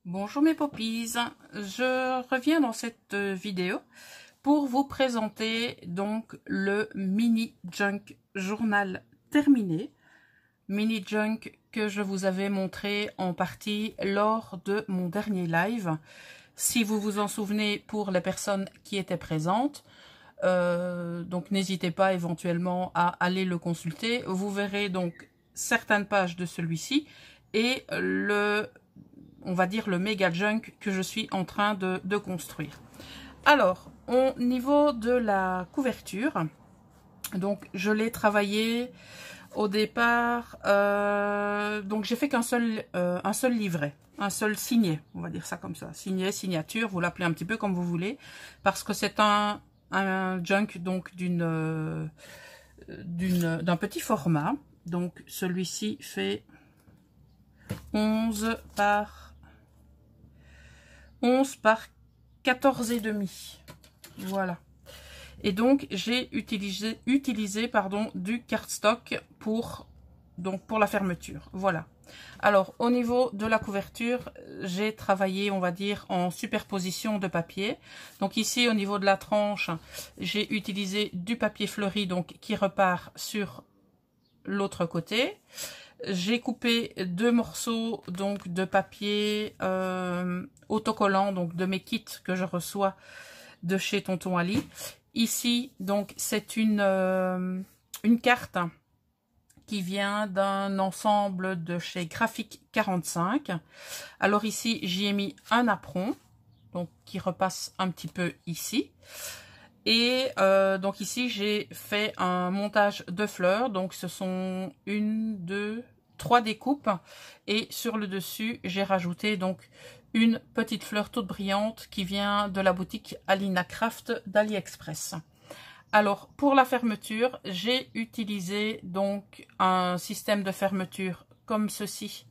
Bonjour mes poppies, je reviens dans cette vidéo pour vous présenter donc le mini junk journal terminé. Mini junk que je vous avais montré en partie lors de mon dernier live. Si vous vous en souvenez pour les personnes qui étaient présentes, donc n'hésitez pas éventuellement à aller le consulter. Vous verrez donc certaines pages de celui-ci et on va dire le méga junk que je suis en train de construire. Alors, au niveau de la couverture, donc je l'ai travaillé au départ, donc j'ai fait un seul livret, un seul signé, on va dire ça comme ça, signé, signature, vous l'appelez un petit peu comme vous voulez, parce que c'est un junk donc d'un petit format. Donc celui-ci fait 11 par 14,5. Voilà. Et donc j'ai utilisé du cardstock pour la fermeture. Voilà. Alors au niveau de la couverture, j'ai travaillé, on va dire, en superposition de papier. Donc ici au niveau de la tranche, j'ai utilisé du papier fleuri donc qui repart sur l'autre côté. J'ai coupé deux morceaux donc de papier autocollant, donc de mes kits que je reçois de chez Tonton Ali. Ici donc c'est une carte qui vient d'un ensemble de chez Graphique 45. Alors ici j'y ai mis un apron donc qui repasse un petit peu ici. Et donc ici j'ai fait un montage de fleurs, donc ce sont 1, 2, 3 découpes, et sur le dessus j'ai rajouté donc une petite fleur toute brillante qui vient de la boutique Alina Craft d'AliExpress. Alors pour la fermeture, j'ai utilisé donc un système de fermeture comme ceci,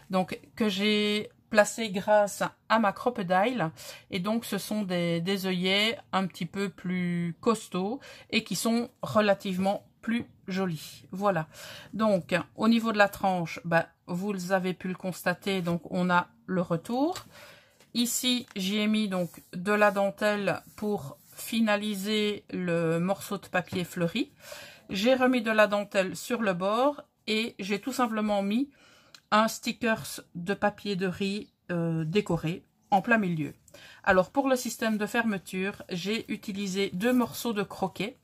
donc que j'ai placé grâce à ma crocodile, et donc ce sont des œillets un petit peu plus costauds et qui sont relativement plus jolis. Voilà, donc au niveau de la tranche, vous avez pu le constater, donc on a le retour. Ici j'y ai mis donc de la dentelle pour finaliser le morceau de papier fleuri. J'ai remis de la dentelle sur le bord et j'ai tout simplement mis un stickers de papier de riz décoré en plein milieu. Alors pour le système de fermeture, j'ai utilisé deux morceaux de croquet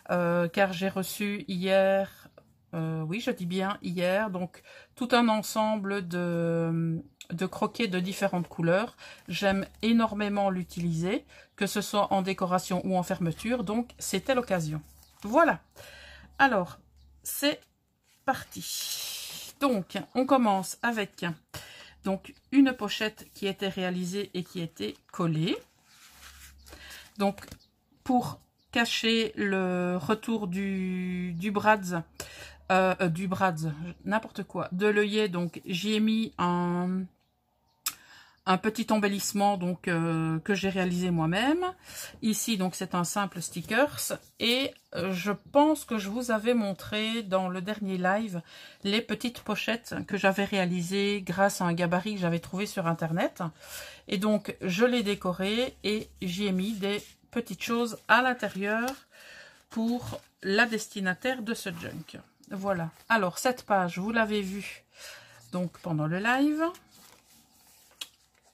car j'ai reçu hier, oui je dis bien hier, donc tout un ensemble de croquets de différentes couleurs. J'aime énormément l'utiliser, que ce soit en décoration ou en fermeture, donc c'était l'occasion. Voilà, alors c'est parti. Donc, on commence avec donc une pochette qui était réalisée et qui était collée. Donc, pour cacher le retour du Bradz, n'importe quoi, de l'œillet, donc j'y ai mis un petit embellissement donc que j'ai réalisé moi-même. Ici donc c'est un simple stickers, et je pense que je vous avais montré dans le dernier live les petites pochettes que j'avais réalisées grâce à un gabarit que j'avais trouvé sur internet, et donc je l'ai décoré et j'y ai mis des petites choses à l'intérieur pour la destinataire de ce junk. Voilà, alors cette page vous l'avez vue donc pendant le live.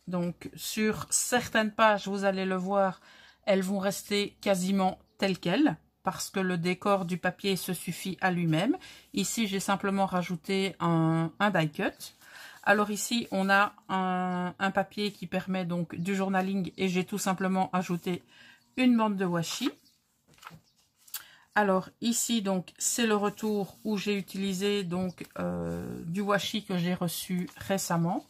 Donc sur certaines pages, vous allez le voir, elles vont rester quasiment telles quelles, parce que le décor du papier se suffit à lui-même. Ici, j'ai simplement rajouté un die cut. Alors ici, on a un papier qui permet donc du journaling, et j'ai tout simplement ajouté une bande de washi. Alors ici, donc c'est le retour où j'ai utilisé donc du washi que j'ai reçu récemment.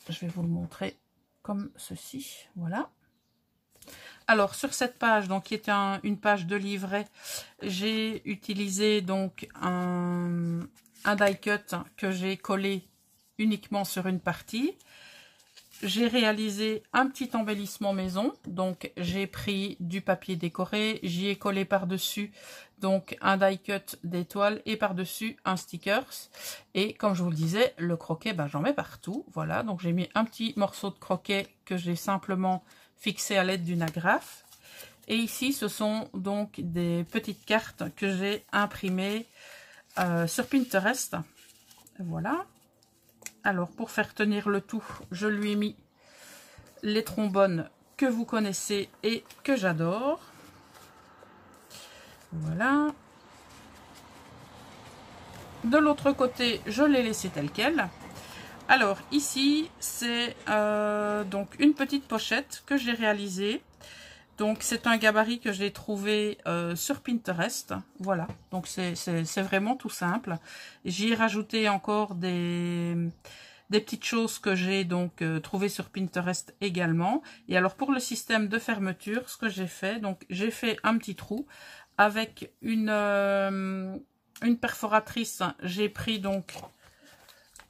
Je vais vous le montrer comme ceci, voilà. Alors sur cette page, donc qui est une page de livret, j'ai utilisé donc un die cut que j'ai collé uniquement sur une partie. j'ai réalisé un petit embellissement maison. Donc, j'ai pris du papier décoré, j'y ai collé par-dessus donc un die cut d'étoiles et par-dessus un stickers. Et comme je vous le disais, le croquet, ben, j'en mets partout. Voilà, donc j'ai mis un petit morceau de croquet que j'ai simplement fixé à l'aide d'une agrafe. Et ici, ce sont donc des petites cartes que j'ai imprimées sur Pinterest. Voilà. Alors, pour faire tenir le tout, je lui ai mis les trombones que vous connaissez et que j'adore. Voilà. De l'autre côté, je l'ai laissé tel quel. Alors, ici, c'est donc une petite pochette que j'ai réalisée. Donc, c'est un gabarit que j'ai trouvé sur Pinterest. Voilà, donc c'est vraiment tout simple. J'y ai rajouté encore des petites choses que j'ai donc trouvées sur Pinterest également. Et alors, pour le système de fermeture, ce que j'ai fait, donc j'ai fait un petit trou avec une perforatrice. J'ai pris donc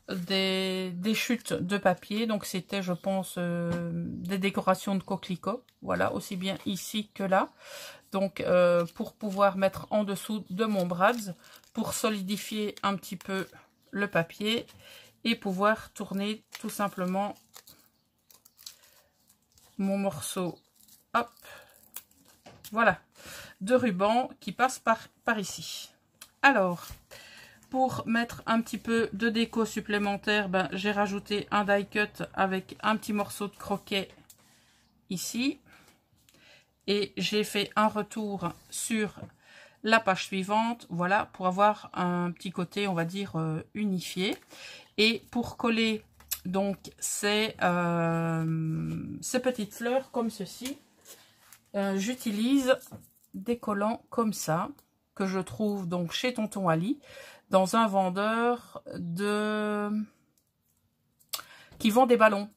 des chutes de papier, donc c'était je pense des décorations de coquelicots, voilà, aussi bien ici que là, donc pour pouvoir mettre en dessous de mon brads, pour solidifier un petit peu le papier et pouvoir tourner tout simplement mon morceau, hop, voilà, de ruban qui passe par ici. Alors, pour mettre un petit peu de déco supplémentaire, ben, j'ai rajouté un die cut avec un petit morceau de croquet ici. Et j'ai fait un retour sur la page suivante, voilà, pour avoir un petit côté, on va dire, unifié. Et pour coller donc ces petites fleurs comme ceci, j'utilise des collants comme ça, que je trouve donc chez Tonton Ali, dans un vendeur qui vend des ballons.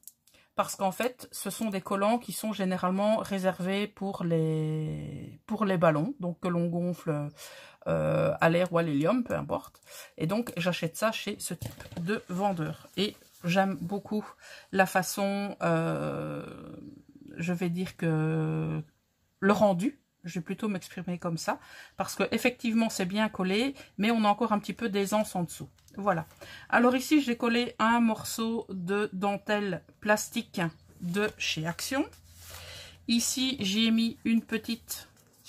Parce qu'en fait, ce sont des collants qui sont généralement réservés pour les ballons, donc que l'on gonfle à l'air ou à l'hélium, peu importe. Et donc, j'achète ça chez ce type de vendeur. Et j'aime beaucoup la façon, je vais dire que le rendu, je vais plutôt m'exprimer comme ça, parce que effectivement c'est bien collé, mais on a encore un petit peu d'aisance en dessous. Voilà. Alors ici, j'ai collé un morceau de dentelle plastique de chez Action. Ici, j'y ai mis une petite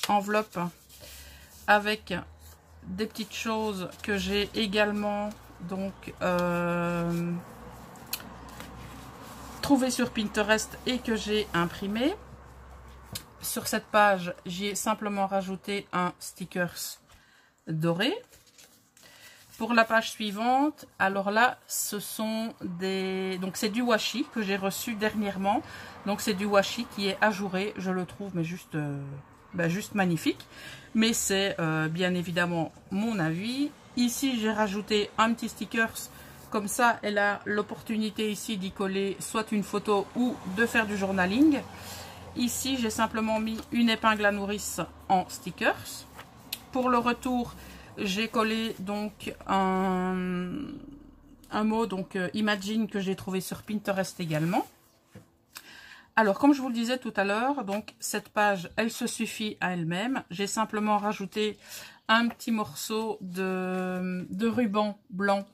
enveloppe avec des petites choses que j'ai également donc trouvées sur Pinterest et que j'ai imprimées. Sur cette page, j'y ai simplement rajouté un stickers doré. Pour la page suivante, alors là, ce sont des... Donc c'est du washi que j'ai reçu dernièrement. Donc c'est du washi qui est ajouré, je le trouve, mais juste, juste magnifique. Mais c'est bien évidemment mon avis. Ici, j'ai rajouté un petit stickers. Comme ça, elle a l'opportunité ici d'y coller soit une photo ou de faire du journaling. Ici, j'ai simplement mis une épingle à nourrice en stickers. Pour le retour, j'ai collé donc un mot, donc Imagine, que j'ai trouvé sur Pinterest également. Alors, comme je vous le disais tout à l'heure, donc cette page, elle se suffit à elle-même. J'ai simplement rajouté un petit morceau de ruban blanc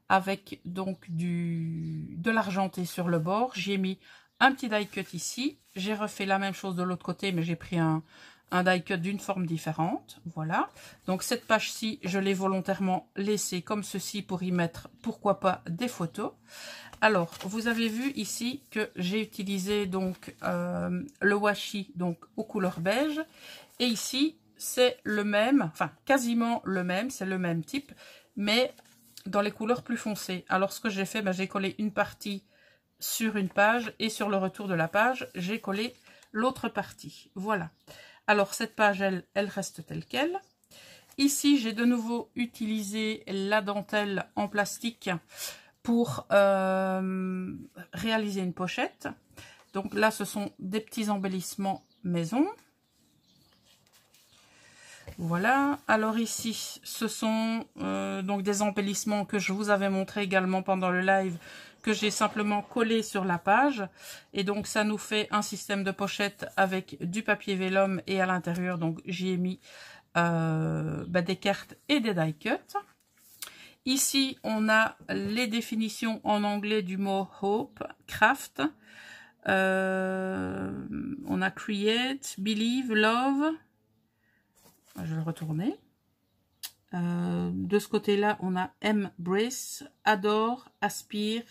avec donc de l'argenté sur le bord. J'y ai mis un petit die cut ici. J'ai refait la même chose de l'autre côté, mais j'ai pris un die cut d'une forme différente. Voilà. Donc cette page-ci, je l'ai volontairement laissée comme ceci pour y mettre, pourquoi pas, des photos. Alors, vous avez vu ici que j'ai utilisé donc le washi donc aux couleurs beige. Et ici, c'est le même, enfin quasiment le même, c'est le même type, mais dans les couleurs plus foncées. Alors, ce que j'ai fait, j'ai collé une partie sur une page et sur le retour de la page, j'ai collé l'autre partie. Voilà. Alors, cette page, elle reste telle qu'elle. Ici, j'ai de nouveau utilisé la dentelle en plastique pour réaliser une pochette. Donc là, ce sont des petits embellissements maison. Voilà, alors ici, ce sont donc des embellissements que je vous avais montré également pendant le live, que j'ai simplement collé sur la page. Et donc, ça nous fait un système de pochette avec du papier vélum et à l'intérieur, donc j'y ai mis des cartes et des die cuts. Ici, on a les définitions en anglais du mot hope, craft. On a create, believe, love. Je vais le retourner. De ce côté-là, on a embrace, adore, aspire,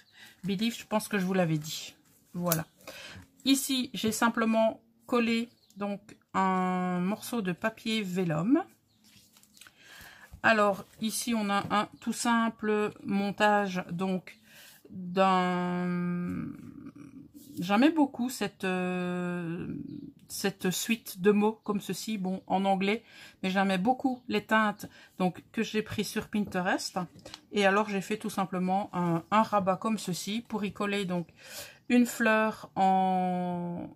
believe. Je pense que je vous l'avais dit. Voilà. Ici, j'ai simplement collé donc un morceau de papier vélum. Alors, ici, on a un tout simple montage donc d'un... J'aimais beaucoup cette suite de mots comme ceci, bon, en anglais, mais j'aimais beaucoup les teintes donc que j'ai pris sur Pinterest. Et alors, j'ai fait tout simplement un rabat comme ceci pour y coller donc une fleur en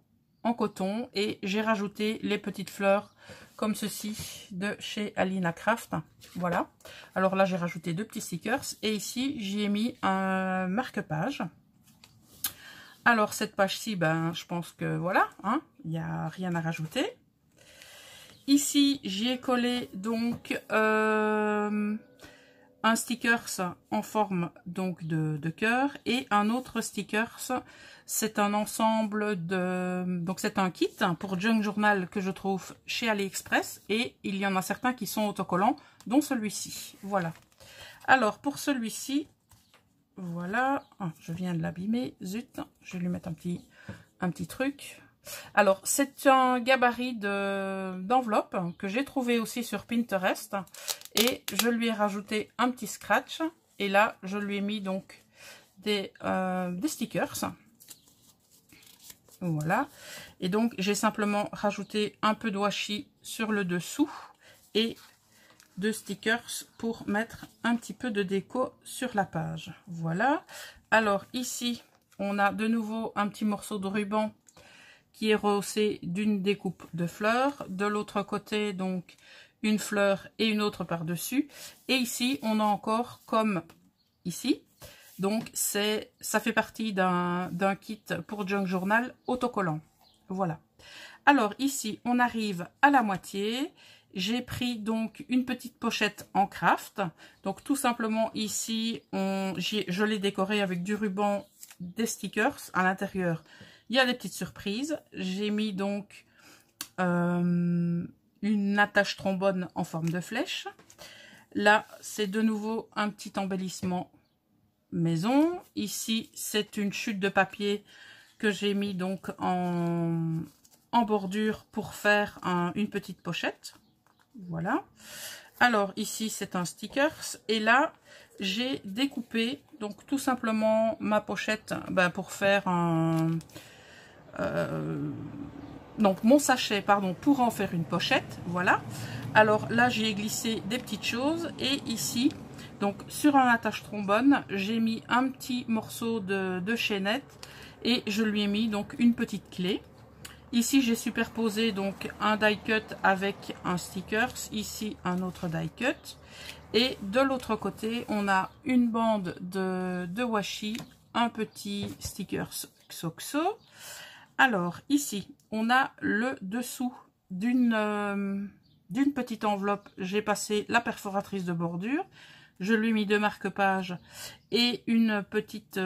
coton et j'ai rajouté les petites fleurs comme ceci de chez Alina Craft. Voilà. Alors là, j'ai rajouté 2 petits stickers et ici, j'y ai mis un marque-page. Alors, cette page-ci, ben, je pense que voilà, hein, il n'y a rien à rajouter. Ici, j'y ai collé donc un stickers en forme donc de cœur et un autre stickers. C'est un ensemble de... Donc, c'est un kit pour Junk Journal que je trouve chez AliExpress. Et il y en a certains qui sont autocollants, dont celui-ci. Voilà. Alors, pour celui-ci... Voilà, ah, je viens de l'abîmer, zut, je vais lui mettre un petit truc. Alors, c'est un gabarit d'enveloppe que j'ai trouvé aussi sur Pinterest. Et je lui ai rajouté un petit scratch. Et là, je lui ai mis donc des stickers. Voilà. Et donc, j'ai simplement rajouté un peu de washi sur le dessous. Et 2 stickers pour mettre un petit peu de déco sur la page. Voilà. Alors ici, on a de nouveau un petit morceau de ruban qui est rehaussé d'une découpe de fleurs. De l'autre côté, donc, une fleur et une autre par-dessus. Et ici, on a encore comme ici. Donc, ça fait partie d'un kit pour Junk Journal autocollant. Voilà. Alors ici, on arrive à la moitié. J'ai pris donc une petite pochette en craft. Donc tout simplement ici, je l'ai décoré avec du ruban, des stickers à l'intérieur. Il y a des petites surprises. J'ai mis donc une attache trombone en forme de flèche. Là, c'est de nouveau un petit embellissement maison. Ici, c'est une chute de papier que j'ai mis donc en bordure pour faire une petite pochette. Voilà. Alors ici c'est un stickers et là j'ai découpé donc tout simplement ma pochette pour faire donc mon sachet pardon pour en faire une pochette. Voilà. Alors là j'y ai glissé des petites choses et ici donc sur un attache trombone j'ai mis un petit morceau de chaînette et je lui ai mis donc une petite clé. Ici, j'ai superposé donc un die cut avec un stickers. Ici, un autre die cut. Et de l'autre côté, on a une bande de washi, un petit stickers XOXO. Alors, ici, on a le dessous d'une petite enveloppe. J'ai passé la perforatrice de bordure. Je lui ai mis 2 marque-pages et une petite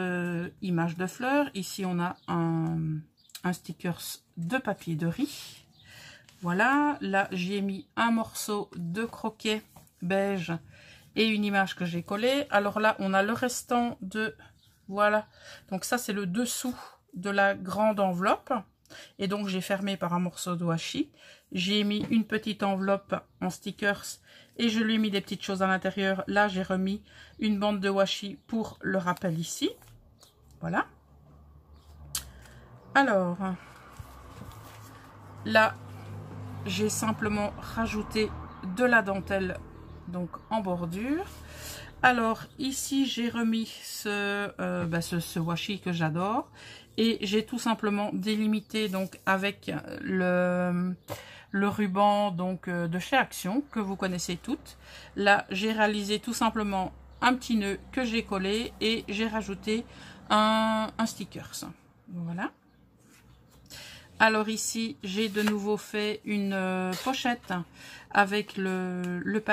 image de fleurs. Ici, on a un stickers de papier de riz. Voilà, là j'y ai mis un morceau de croquet beige et une image que j'ai collée. Alors là on a le restant de... Voilà, donc ça c'est le dessous de la grande enveloppe. Et donc j'ai fermé par un morceau de washi. J'ai mis une petite enveloppe en stickers et je lui ai mis des petites choses à l'intérieur. Là j'ai remis une bande de washi pour le rappel ici. Voilà. Alors, là, j'ai simplement rajouté de la dentelle donc en bordure. Alors, ici, j'ai remis ce washi que j'adore. Et j'ai tout simplement délimité donc avec le ruban donc de chez Action que vous connaissez toutes. Là, j'ai réalisé tout simplement un petit nœud que j'ai collé et j'ai rajouté un stickers. Voilà. Alors ici, j'ai de nouveau fait une pochette avec la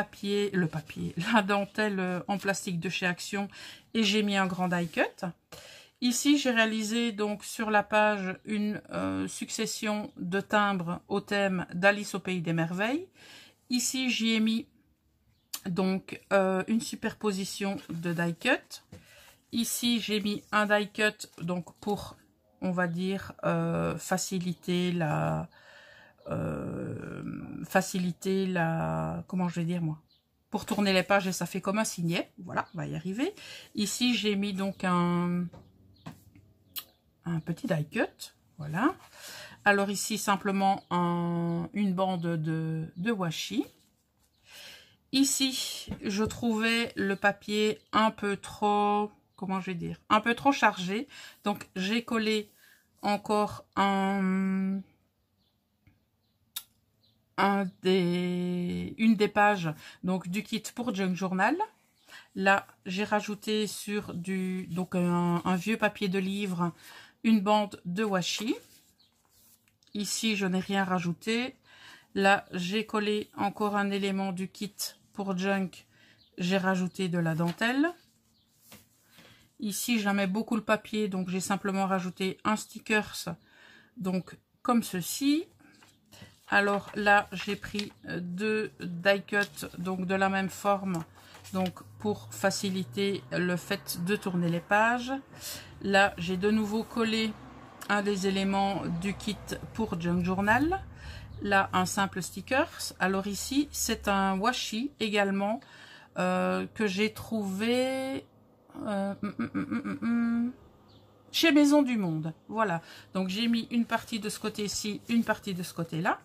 dentelle en plastique de chez Action et j'ai mis un grand die cut. Ici, j'ai réalisé donc sur la page une succession de timbres au thème d'Alice au Pays des Merveilles. Ici, j'y ai mis donc une superposition de die cut. Ici, j'ai mis un die cut donc pour, on va dire, faciliter la, comment je vais dire moi, pour tourner les pages et ça fait comme un signet. Voilà, on va y arriver. Ici, j'ai mis donc un petit die cut, voilà. Alors ici simplement une bande de washi. Ici je trouvais le papier un peu trop, comment je vais dire, un peu trop chargé, donc j'ai collé encore une des pages donc du kit pour Junk Journal. Là j'ai rajouté sur donc un vieux papier de livre une bande de washi. Ici, je n'ai rien rajouté. Là, j'ai collé encore un élément du kit pour Junk. J'ai rajouté de la dentelle. Ici, j'aimais beaucoup le papier, donc j'ai simplement rajouté un stickers, donc comme ceci. Alors là, j'ai pris deux die cut, donc de la même forme, donc pour faciliter le fait de tourner les pages. Là, j'ai de nouveau collé un des éléments du kit pour Junk Journal. Là, un simple stickers. Alors ici, c'est un washi également que j'ai trouvé chez Maison du Monde. Voilà. Donc, j'ai mis une partie de ce côté-ci, une partie de ce côté-là.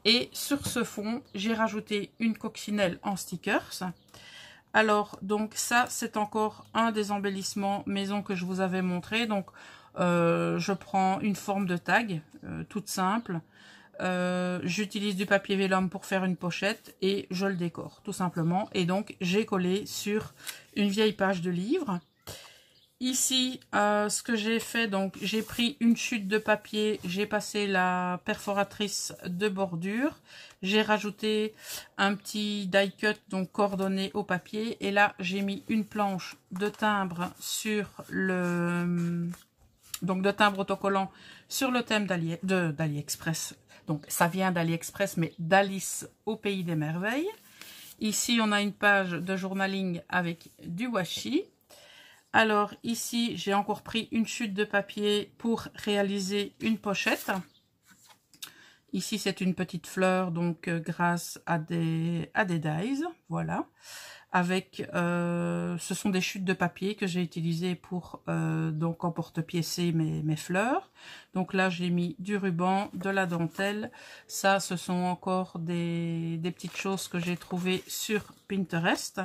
Et sur ce fond, j'ai rajouté une coccinelle en stickers. Alors, donc ça, c'est encore un des embellissements maison que je vous avais montré. Donc, je prends une forme de tag, toute simple. J'utilise du papier vélum pour faire une pochette et je le décore, tout simplement. Et donc, j'ai collé sur une vieille page de livre. Ici, ce que j'ai fait, donc j'ai pris une chute de papier, j'ai passé la perforatrice de bordure, j'ai rajouté un petit die cut donc coordonné au papier et là j'ai mis une planche de timbre sur de timbre autocollant sur le thème d'AliExpress. Donc ça vient d'AliExpress mais d'Alice au Pays des Merveilles. Ici on a une page de journaling avec du washi. Alors ici, j'ai encore pris une chute de papier pour réaliser une pochette. Ici, c'est une petite fleur, donc grâce à des dies, voilà. Avec, ce sont des chutes de papier que j'ai utilisées pour donc emporte-piécer mes fleurs. Donc là, j'ai mis du ruban, de la dentelle. Ça, ce sont encore des petites choses que j'ai trouvées sur Pinterest.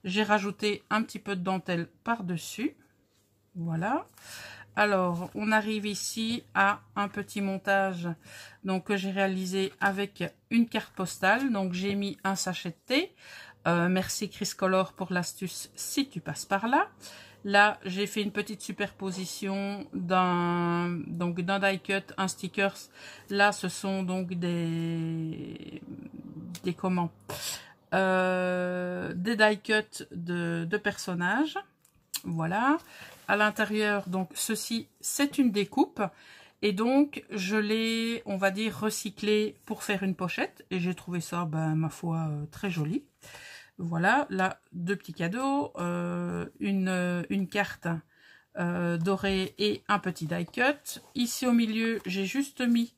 J'ai rajouté un petit peu de dentelle par-dessus. Voilà. Alors, on arrive ici à un petit montage donc, que j'ai réalisé avec une carte postale. Donc, j'ai mis un sachet de thé. Merci Criscolor pour l'astuce si tu passes par là. Là, j'ai fait une petite superposition d'un die cut, un stickers. Là, ce sont donc des comment des die cut de personnages. Voilà. À l'intérieur, donc ceci, c'est une découpe. Et donc, je l'ai, on va dire, recyclé pour faire une pochette. Et j'ai trouvé ça, ben, ma foi, très joli. Voilà, là, deux petits cadeaux. Une carte dorée et un petit die cut. Ici, au milieu, j'ai juste mis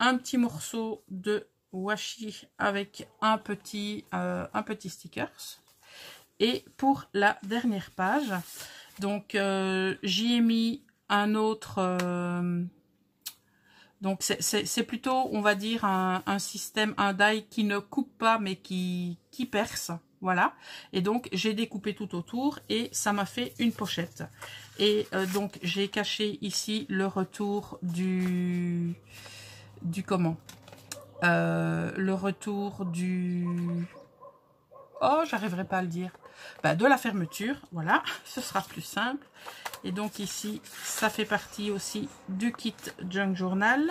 un petit morceau de washi avec un petit stickers. Et pour la dernière page, donc j'y ai mis un autre, donc c'est plutôt, on va dire, un système, un die qui ne coupe pas mais qui perce, voilà. Et donc j'ai découpé tout autour et ça m'a fait une pochette. Et donc j'ai caché ici le retour du comment, le retour du... Oh, j'arriverai pas à le dire. De la fermeture, voilà, ce sera plus simple. Et donc ici, ça fait partie aussi du kit Junk Journal.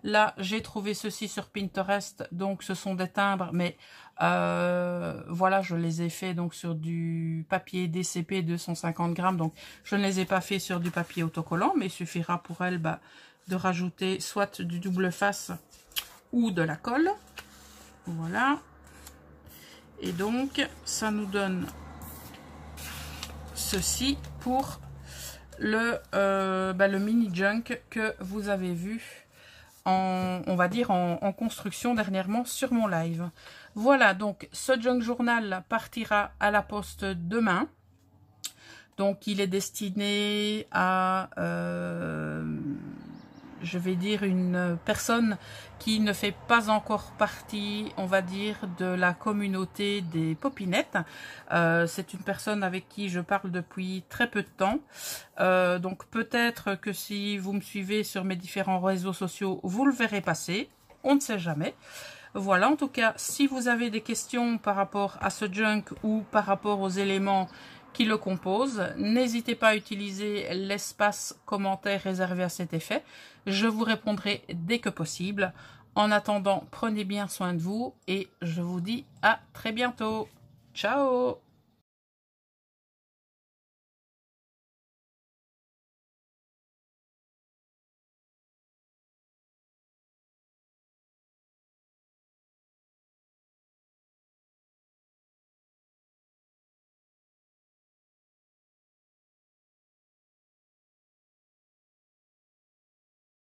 Là, j'ai trouvé ceci sur Pinterest, donc ce sont des timbres, mais voilà, je les ai fait donc sur du papier DCP 250 grammes, donc je ne les ai pas fait sur du papier autocollant, mais il suffira pour elle de rajouter soit du double face ou de la colle. Voilà. Et donc, ça nous donne ceci pour le mini junk que vous avez vu on va dire en construction dernièrement sur mon live. Voilà, donc ce junk journal partira à la poste demain. Donc il est destiné à je vais dire une personne qui ne fait pas encore partie, on va dire, de la communauté des popinettes. C'est une personne avec qui je parle depuis très peu de temps. Donc peut-être que si vous me suivez sur mes différents réseaux sociaux, vous le verrez passer. On ne sait jamais. Voilà, en tout cas, si vous avez des questions par rapport à ce junk ou par rapport aux éléments qui le composent, n'hésitez pas à utiliser l'espace commentaire réservé à cet effet. Je vous répondrai dès que possible. En attendant, prenez bien soin de vous et je vous dis à très bientôt. Ciao!